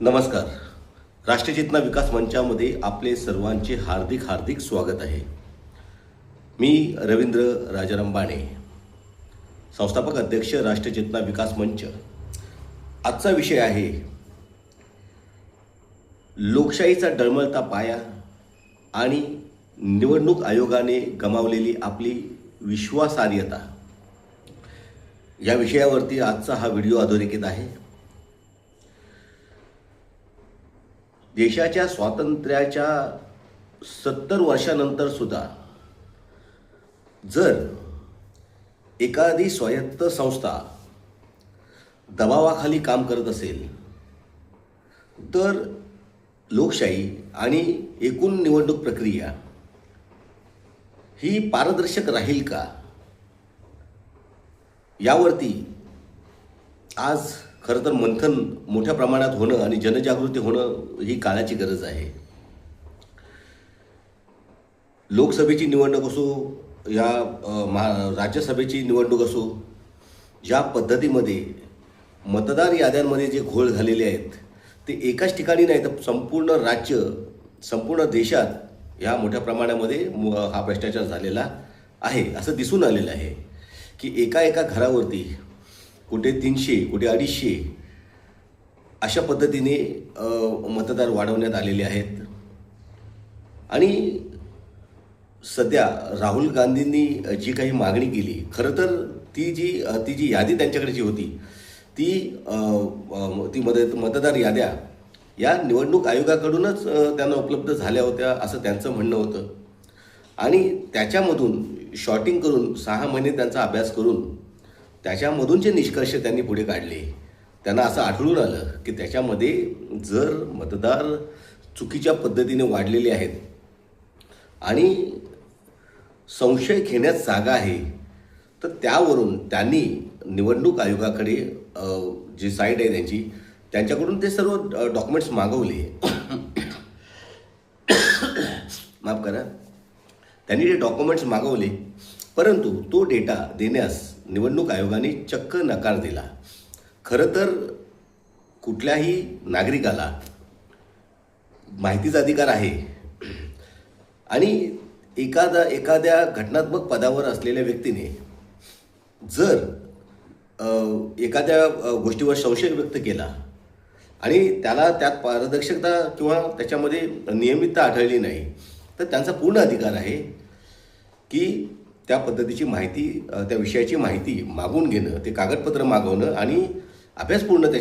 नमस्कार. राष्ट्रचेतना विकास मंचामध्ये आपले सर्वांचे हार्दिक हार्दिक स्वागत आहे. मी रवींद्र राजाराम बाणे, संस्थापक अध्यक्ष राष्ट्रचेतना विकास मंच. आजचा विषय आहे लोकशाहीचा डळमळता पाया आणि निवडणूक आयोगाने गमावलेली आपली विश्वासार्हता. या विषयावरती आजचा हा व्हिडिओ अधोरेखित आहे. देशाच्या स्वातंत्र्याच्या 70 वर्षानंतर सुद्धा जर एखादी स्वायत्त संस्था दबावाखाली काम करत असेल तर लोकशाही आणि एकूण निवडणूक प्रक्रिया ही पारदर्शक राहील का, यावरती आज खरं तर मंथन मोठ्या प्रमाणात होणं आणि जनजागृती होणं ही काळाची गरज आहे. लोकसभेची निवडणूक असो या राज्यसभेची निवडणूक असो, ज्या पद्धतीमध्ये मतदार याद्यांमध्ये जे घोळ झालेले आहेत ते एकाच ठिकाणी नाही तर संपूर्ण राज्य, संपूर्ण देशात ह्या मोठ्या प्रमाणामध्ये हा भ्रष्टाचार झालेला आहे असं दिसून आलेलं आहे की एका घरावरती कुठे 300 कुठे 250 अशा पद्धतीने मतदार वाढवण्यात आलेले आहेत. आणि सध्या राहुल गांधींनी जी काही मागणी केली, खरं तर ती जी यादी त्यांच्याकडे जी होती ती मतदार याद्या या निवडणूक आयोगाकडूनच त्यांना उपलब्ध झाल्या होत्या असं त्यांचं म्हणणं होतं. आणि त्याच्यामधून शॉर्टिंग करून 6 महिने त्यांचा अभ्यास करून त्याच्यामधून जे निष्कर्ष त्यांनी पुढे काढले, त्यांना असं आढळून आलं की त्याच्यामध्ये जर मतदार चुकीच्या पद्धतीने वाढलेले आहेत आणि संशय घेण्यास जागा आहे, तर त्यावरून त्यांनी निवडणूक आयोगाकडे जी साईट आहे त्यांच्याकडून ते सर्व डॉक्युमेंट्स मागवले. माफ करा, त्यांनी ते डॉक्युमेंट्स मागवले, परंतु तो डेटा देण्यास निवडणूक आयोगाने चक्क नकार दिला. खरं तर कुठल्याही नागरिकाला माहितीचा अधिकार आहे आणि एखाद्या घटनात्मक पदावर असलेल्या व्यक्तीने जर एखाद्या गोष्टीवर संशय व्यक्त केला आणि त्याला त्यात पारदर्शकता किंवा त्याच्यामध्ये नियमितता आढळली नाही, तर त्यांचा पूर्ण अधिकार आहे की त्या पद्धतीची माहिती, त्या विषयाची माहिती मागून घेणं, ते कागदपत्र मागवणं आणि अभ्यासपूर्ण